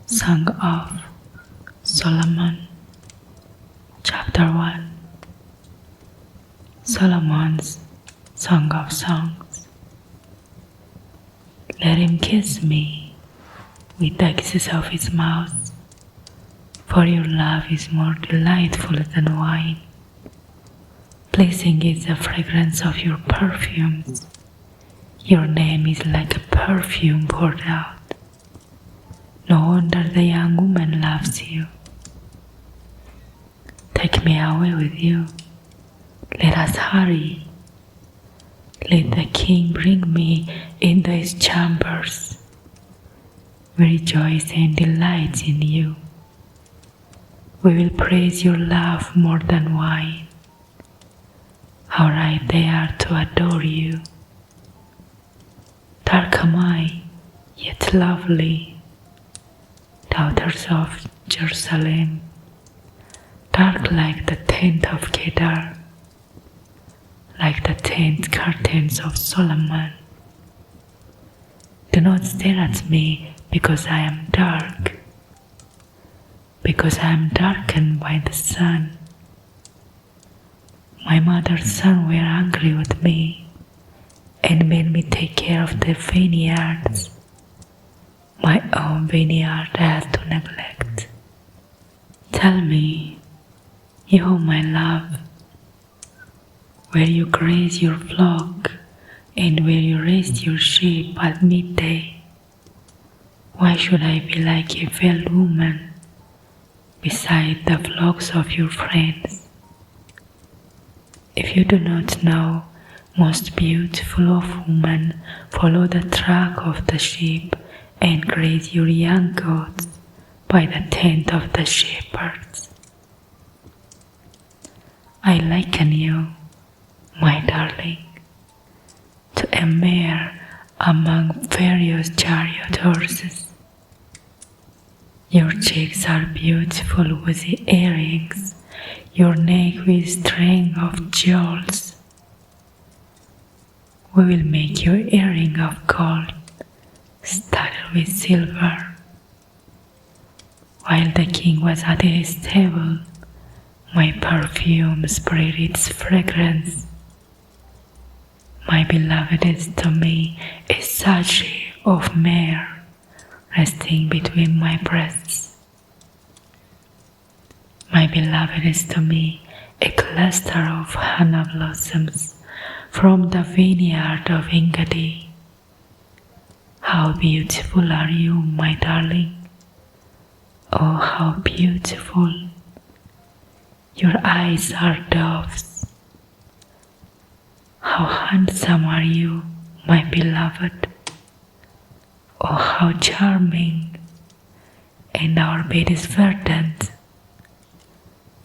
Song of Solomon, Chapter 1. Solomon's Song of Songs. Let him kiss me with the kisses of his mouth, for your love is more delightful than wine. Pleasing is the fragrance of your perfumes. Your name is like a perfume poured out. No wonder the young woman loves you. Take me away with you. Let us hurry. Let the king bring me into his chambers. We rejoice and delight in you. We will praise your love more than wine. How right they are to adore you. Dark am I, yet lovely. Daughters of Jerusalem, dark like the tent of Kedar, like the tent curtains of Solomon. Do not stare at me because I am dark, because I am darkened by the sun. My mother's son were angry with me and made me take care of the vineyards. My own vineyard I had to neglect. Tell me, you whom I love, where you graze your flock and where you raise your sheep at midday. Why should I be like a veiled woman beside the flocks of your friends? If you do not know, most beautiful of women, follow the track of the sheep and graze your young goats by the tent of the shepherds. I liken you, my darling, to a mare among various chariot horses. Your cheeks are beautiful with the earrings, your neck with string of jewels. We will make your earring of gold, studded with silver. While the king was at his table, my perfume spread its fragrance. My beloved is to me a sachet of myrrh resting between my breasts. My beloved is to me a cluster of hannah blossoms from the vineyard of Engedi. How beautiful are you, my darling! Oh, how beautiful! Your eyes are doves. How handsome are you, my beloved! Oh, how charming! And our bed is verdant.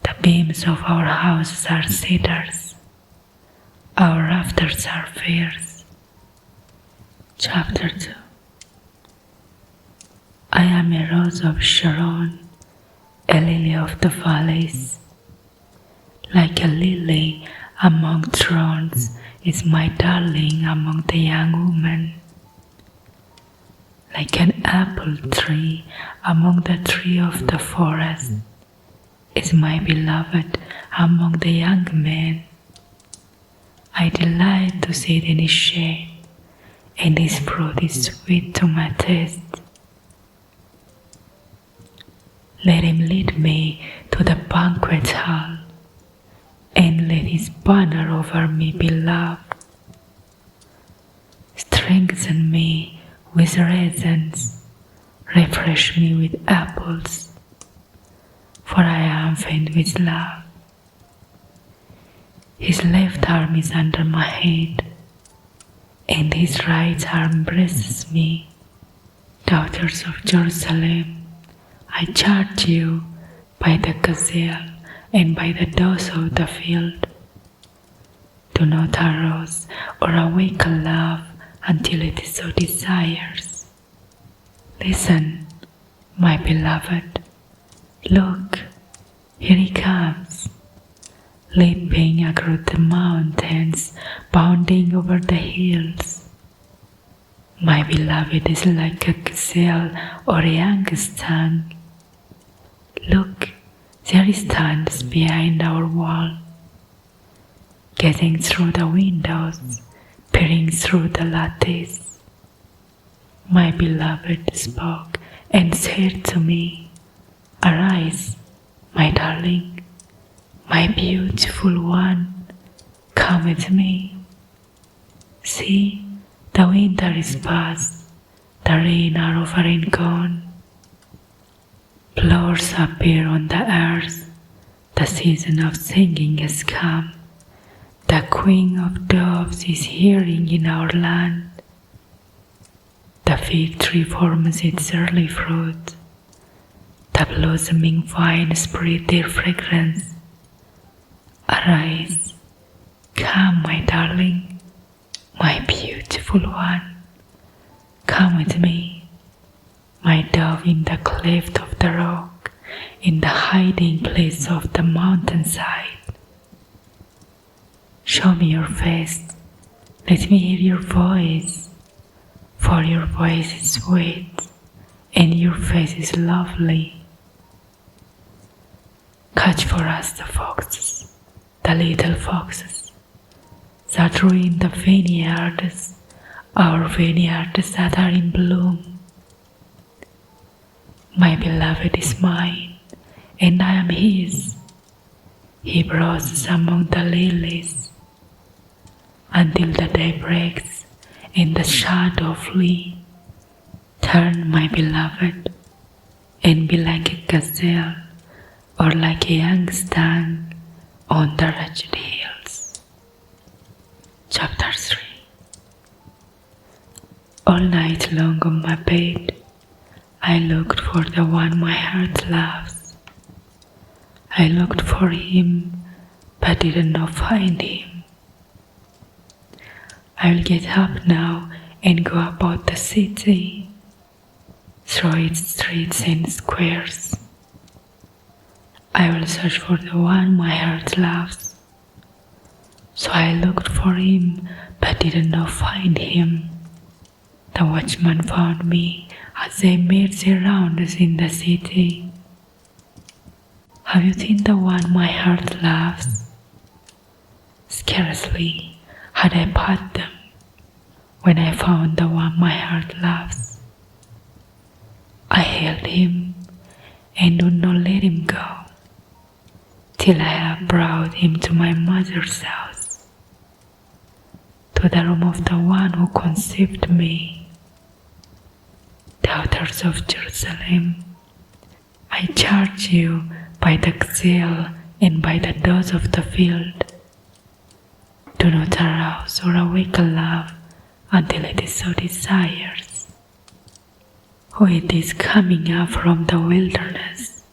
The beams of our houses are cedars. Our rafters are firs. Chapter 2. I am a rose of Sharon, a lily of the valleys. Like a lily among thorns is my darling among the young women. Like an apple tree among the tree of the forest is my beloved among the young men. I delight to sit in his shade, and his fruit is sweet to my taste. Let him lead me to the banquet hall, and let his banner over me be love. Strengthen me with raisins, refresh me with apples, for I am faint with love. His left arm is under my head, and his right arm embraces me. Daughters of Jerusalem, I charge you by the gazelle and by the does of the field. Do not arouse or awaken love until it so desires. Listen, my beloved. Look, here he comes, leaping across the mountains, bounding over the hills. My beloved is like a gazelle or a young stag. Look, there he stands behind our wall, gazing through the windows, peering through the lattice. My beloved spoke and said to me, "Arise, my darling, my beautiful one, come with me. See, the winter is past, the rain are over and gone. Flowers appear on the earth, the season of singing has come. The Queen of Doves is hearing in our land. The fig tree forms its early fruit. The blossoming vines spread their fragrance. Arise, come, my darling, my beautiful one, come with me, my dove in the cleft of the rock, in the hiding place of the mountainside. Show me your face, let me hear your voice, for your voice is sweet, and your face is lovely. Catch for us the foxes, the little foxes, that ruin the vineyards, our vineyards that are in bloom. My beloved is mine, and I am his. He browses among the lilies, until the day breaks and the shadow flee. Turn, my beloved, and be like a gazelle or like a young stag on the wretched hills. Chapter 3. All night long on my bed, I looked for the one my heart loves. I looked for him, but did not find him. I will get up now and go about the city, through its streets and squares. I will search for the one my heart loves. So I looked for him, but did not find him. The watchman found me as they made their rounds in the city. Have you seen the one my heart loves? Scarcely had I passed them when I found the one my heart loves. I held him and would not let him go till I have brought him to my mother's house, to the room of the one who conceived me. Daughters of Jerusalem, I charge you by the gazelle and by the doves of the field, do not arouse or awaken love until it is so desires. Oh, it is coming up from the wilderness,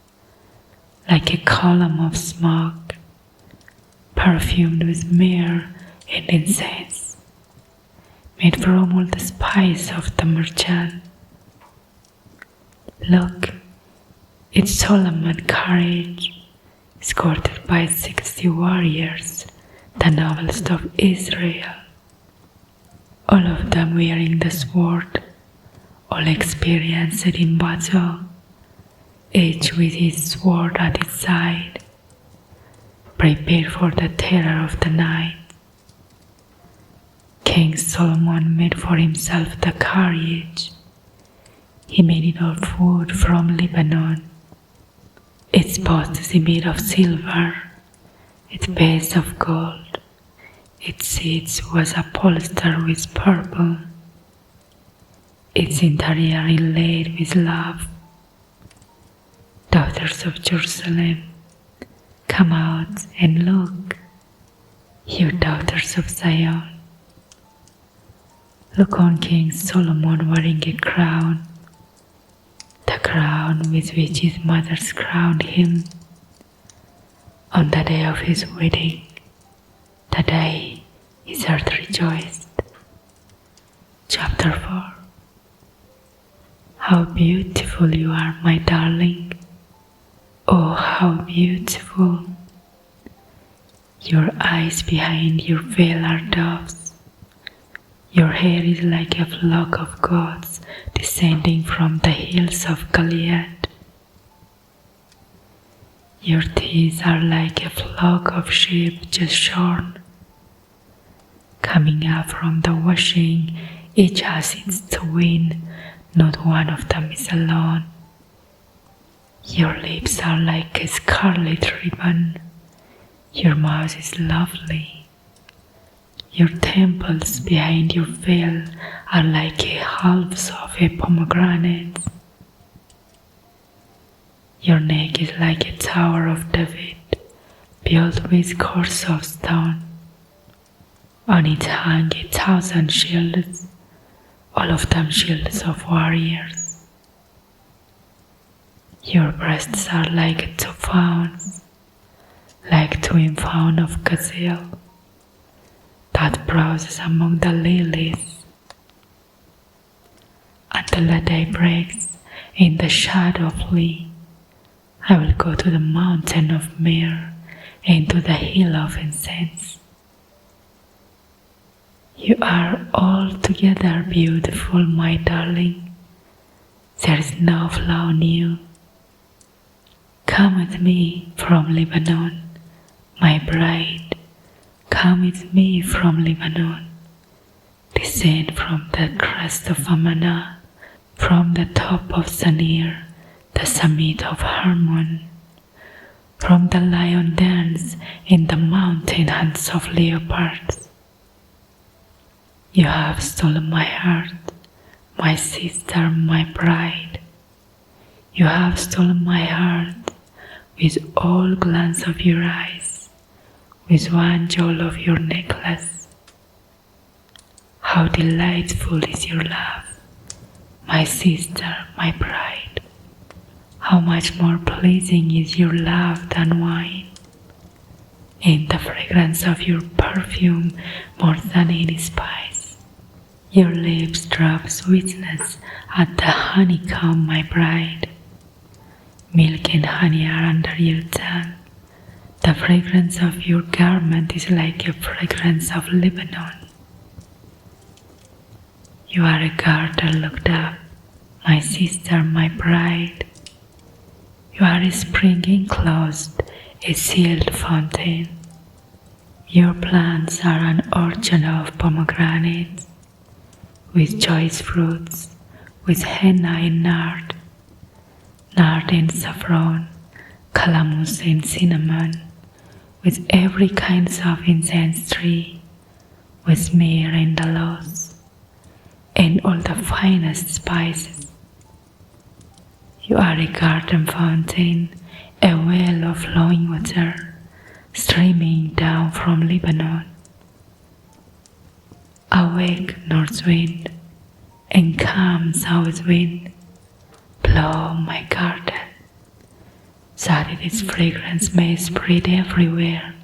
like a column of smoke, perfumed with myrrh and incense, made from all the spice of the merchant. Look, its Solomon carriage, escorted by 60 warriors, the noblest of Israel, all of them wearing the sword, all experienced in battle, each with his sword at his side, prepared for the terror of the night. King Solomon made for himself the carriage. He made it of wood from Lebanon. Its posts he made of silver, its base of gold, its seats was upholstered with purple, its interior inlaid with love. Daughters of Jerusalem, come out and look, you daughters of Zion. Look on King Solomon wearing a crown, the crown with which his mothers crowned him on the day of his wedding, the day his heart rejoiced. Chapter 4. How beautiful you are, my darling. Oh, how beautiful. Your eyes behind your veil are doves. Your hair is like a flock of goats descending from the hills of Gilead. Your teeth are like a flock of sheep just shorn, coming up from the washing. Each has its twin, not one of them is alone. Your lips are like a scarlet ribbon. Your mouth is lovely. Your temples behind your veil are like halves of a pomegranate. Your neck is like a tower of David, built with course of stone. On it hang 1,000 shields, all of them shields of warriors. Your breasts are like 2 fawns, like twin fawn of gazelle that browses among the lilies. Until the day breaks in the shadow of Lee, I will go to the mountain of myrrh and to the hill of incense. You are altogether beautiful, my darling. There is no flaw in you. Come with me from Lebanon, my bride. Come with me from Lebanon. Descend from the crest of Amanah, from the top of Sanir, the summit of Hermon, from the lion dens in the mountain haunts of leopards. You have stolen my heart, my sister, my bride. You have stolen my heart with all glance of your eyes, with one jewel of your necklace. How delightful is your love, my sister, my bride. How much more pleasing is your love than wine, and the fragrance of your perfume more than any spice. Your lips drop sweetness at the honeycomb, my bride. Milk and honey are under your tongue. The fragrance of your garment is like a fragrance of Lebanon. You are a garden looked up, my sister, my bride. You are a spring enclosed, a sealed fountain. Your plants are an orchard of pomegranates, with choice fruits, with henna and nard and saffron, calamus and cinnamon, with every kind of incense tree, with myrrh and aloes, and all the finest spices. You are a garden fountain, a well of flowing water, streaming down from Lebanon. Awake, north wind, and come, south wind, blow my garden, that its fragrance may spread everywhere.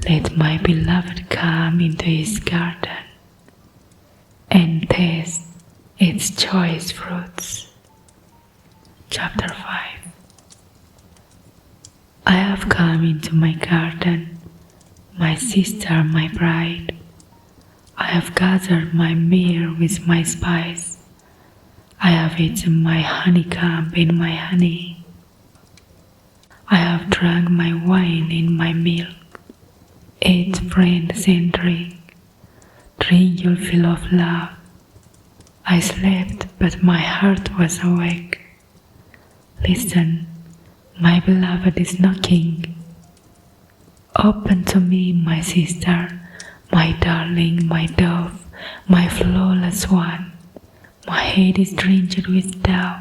Let my beloved come into his garden and taste its choice fruits. Chapter 5. I have come into my garden, my sister, my bride. I have gathered my myrrh with my spice. I have eaten my honeycomb and my honey. I have drunk my wine and my milk. Eat, friends, and drink. Drink your fill of love. I slept, but my heart was awake. Listen, my beloved is knocking. Open to me, my sister, my darling, my dove, my flawless one. My head is drenched with dew,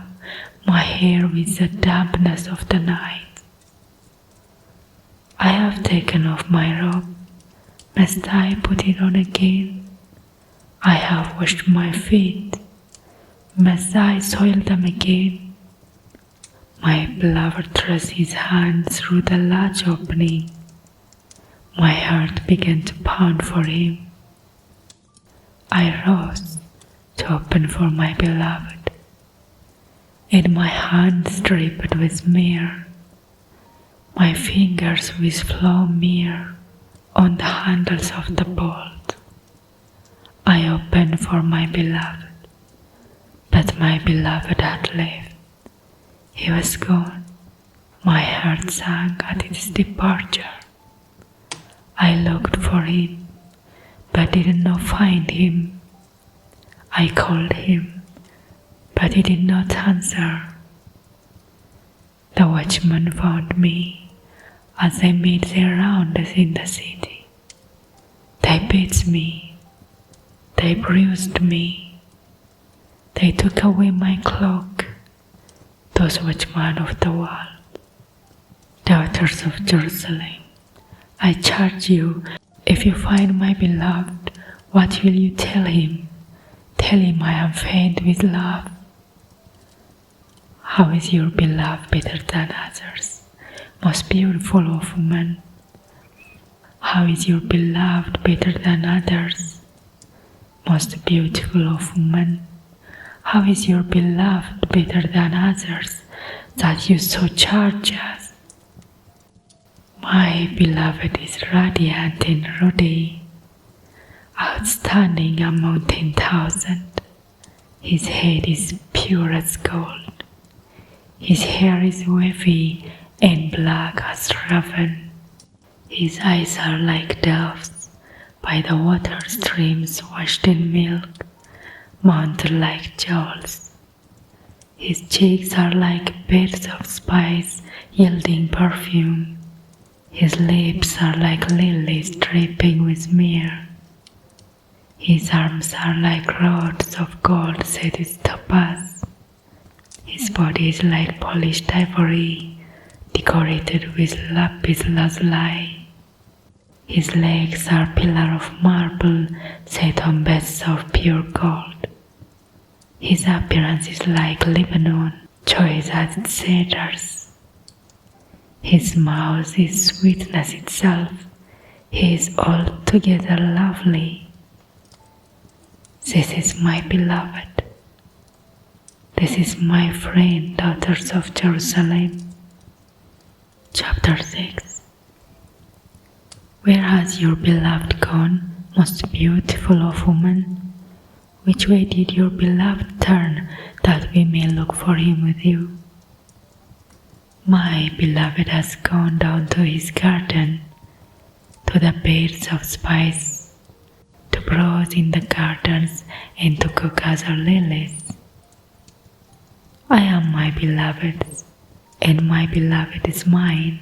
my hair with the dampness of the night. I have taken off my robe. Must I put it on again? I have washed my feet. Must I soil them again? My beloved thrust his hand through the latch opening. My heart began to pound for him. I rose to open for my beloved, and my hands dripped with myrrh, my fingers with flow myrrh on the handles of the bolt. sent for my beloved, but my beloved had left. He was gone. My heart sank at his departure. I looked for him, but did not find him. I called him, but he did not answer. The watchmen found me as I made their rounds in the city. They beat me, they bruised me, they took away my cloak, those watchmen of the wall. Daughters of Jerusalem, I charge you, if you find my beloved, what will you tell him? Tell him I am faint with love. How is your beloved better than others, most beautiful of women? How is your beloved better than others, most beautiful of women? How is your beloved better than others, that you so charge us? My beloved is radiant and ruddy, outstanding among 10,000. His head is pure as gold. His hair is wavy and black as raven. His eyes are like doves by the water streams washed in milk, mounted like jewels. His cheeks are like beds of spice yielding perfume. His lips are like lilies dripping with myrrh. His arms are like rods of gold set with topaz. His body is like polished ivory, decorated with lapis lazuli. His legs are pillars of marble set on beds of pure gold. His appearance is like Lebanon, choice as its cedars. His mouth is sweetness itself. He is altogether lovely. This is my beloved. This is my friend, daughters of Jerusalem. Chapter 6. Where has your beloved gone, most beautiful of women? Which way did your beloved turn, that we may look for him with you? My beloved has gone down to his garden, to the beds of spice, to browse in the gardens and to cook other lilies. I am my beloved's, and my beloved is mine.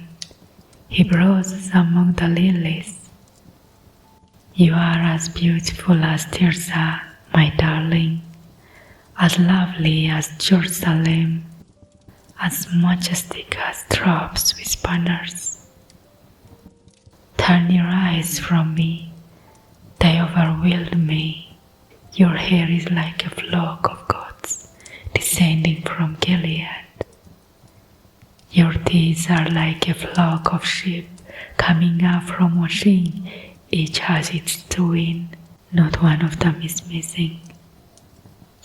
He browses among the lilies. You are as beautiful as Tirzah, my darling, as lovely as Jerusalem, as majestic as drops with banners. Turn your eyes from me, they overwhelm me. Your hair is like a flock of goats descending from Gilead. Your teeth are like a flock of sheep coming up from washing. Each has its twin, not one of them is missing.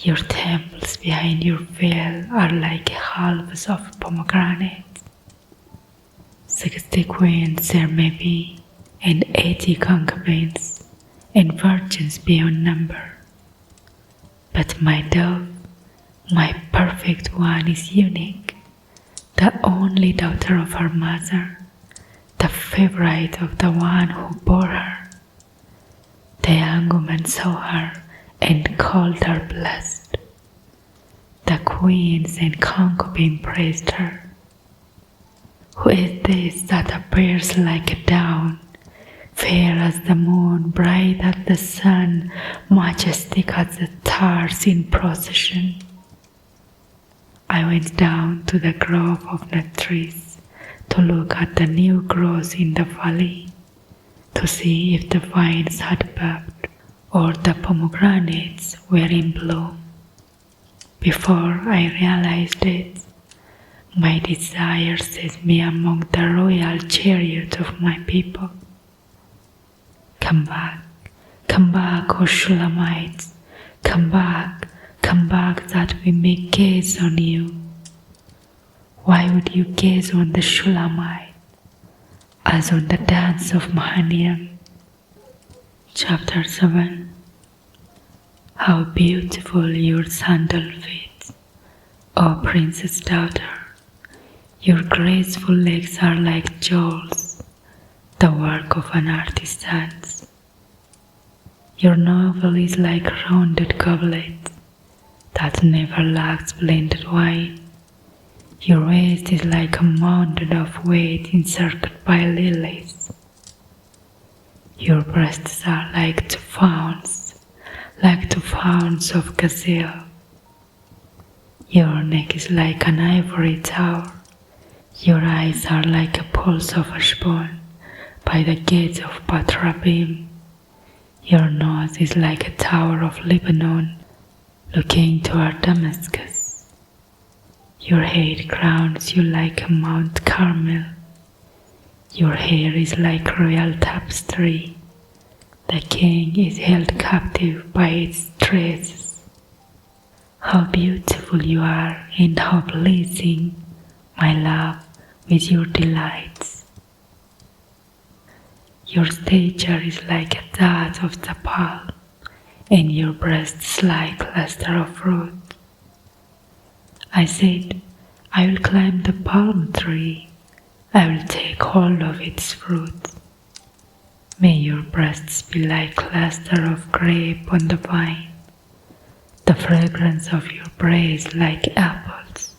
Your temples behind your veil are like halves of pomegranates. 60 queens there may be, and 80 concubines, and virgins beyond number. But my dove, my perfect one, is unique, the only daughter of her mother, the favorite of the one who bore her. The young woman saw her and called her blessed. The queens and concubines praised her. Who is this that appears like a dawn, fair as the moon, bright as the sun, majestic as the stars in procession? I went down to the grove of nut trees to look at the new growth in the valley, to see if the vines had budded or the pomegranates were in bloom. Before I realized it, my desire set me among the royal chariot of my people. Come back, O Shulamites, come back, that we may gaze on you. Why would you gaze on the Shulamite as on the dance of Mahanaim? Chapter 7. How beautiful your sandal feet, O princess daughter! Your graceful legs are like jewels, the work of an artisan. Your navel is like a rounded goblet that never lacks blended wine. Your waist is like a mountain of weight encircled by lilies. Your breasts are like two fawns of gazelle. Your neck is like an ivory tower. Your eyes are like a pulse of Ashbon by the gates of Batrabim. Your nose is like a tower of Lebanon looking toward Damascus. Your head crowns you like a Mount Carmel. Your hair is like royal tapestry. The king is held captive by its tresses. How beautiful you are and how pleasing, my love, with your delights. Your stature is like that of the palm, and your breasts like a cluster of fruit. I said, I will climb the palm tree. I will take hold of its fruit. May your breasts be like a cluster of grape on the vine, the fragrance of your breast like apples,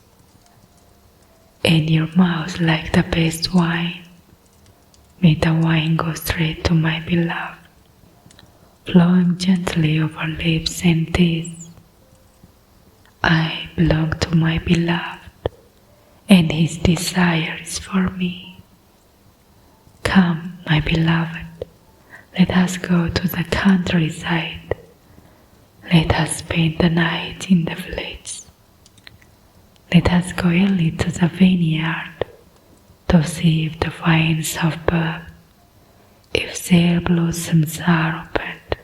and your mouth like the best wine. May the wine go straight to my beloved, flowing gently over lips and teeth. I belong to my beloved, and his desire is for me. Come, my beloved, let us go to the countryside. Let us spend the night in the village. Let us go early to the vineyard to see if the vines have bud, if their blossoms are opened,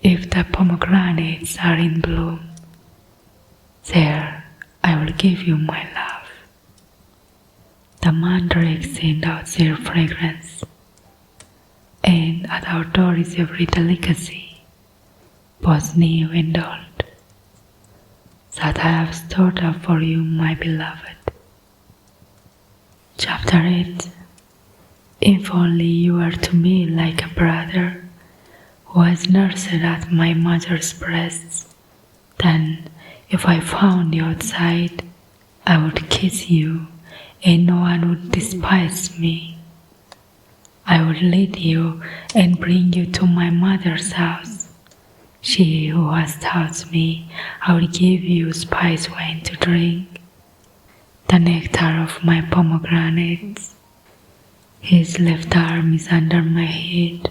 if the pomegranates are in bloom. There I will give you my love. The mandrakes send out their fragrance, and at our door is every delicacy, both new and old, that I have stored up for you, my beloved. Chapter 8. If only you were to me like a brother who was nursed at my mother's breasts, then if I found you outside, I would kiss you and no one would despise me. I would lead you and bring you to my mother's house. She who has taught me how to give you spice wine to drink, the nectar of my pomegranates. His left arm is under my head,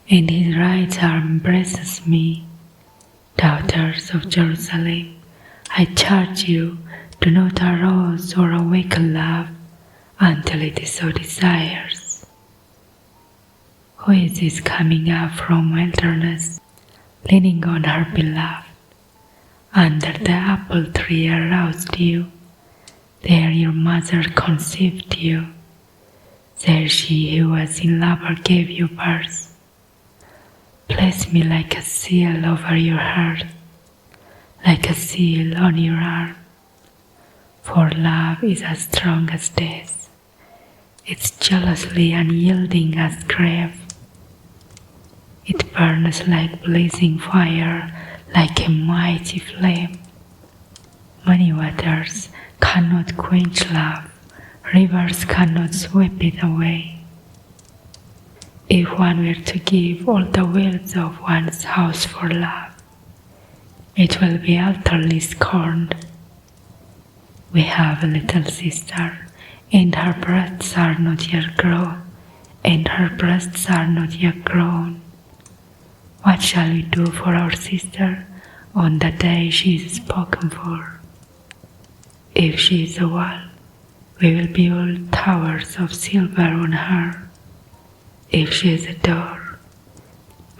and his right arm embraces me. Daughters of Jerusalem, I charge you, do not arouse or awaken love until it so desires. Who is this coming up from wilderness, leaning on her beloved? Under the apple tree aroused you. There your mother conceived you. There she who was in labor gave you birth. Place me like a seal over your heart, like a seal on your arm. For love is as strong as death. It's jealously unyielding as grave. It burns like blazing fire, like a mighty flame. Many waters cannot quench love, rivers cannot sweep it away. If one were to give all the wealth of one's house for love, it will be utterly scorned. We have a little sister, and her breasts are not yet grown, and her breasts are not yet grown. What shall we do for our sister on the day she is spoken for? If she is a wall, we will build towers of silver on her. If she is a door,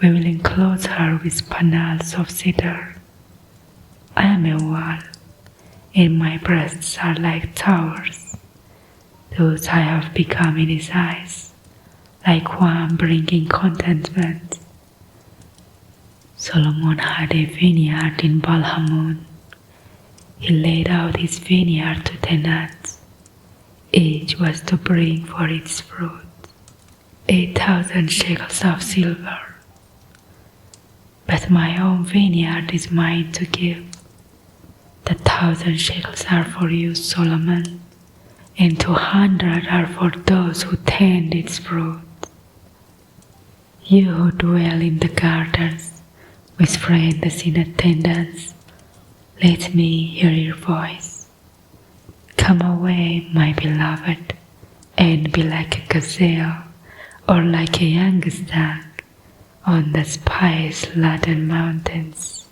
we will enclose her with panels of cedar. I am a wall, and my breasts are like towers. Thus I have become in his eyes, like one bringing contentment. Solomon had a vineyard in Balhamon. He laid out his vineyard to tenants. Each was to bring for its fruit 8,000 shekels of silver. But my own vineyard is mine to give. The 1,000 shekels are for you, Solomon, and 200 are for those who tend its fruit. You who dwell in the gardens with friends in attendance, let me hear your voice. Come away, my beloved, and be like a gazelle or like a young stag on the spice-laden mountains.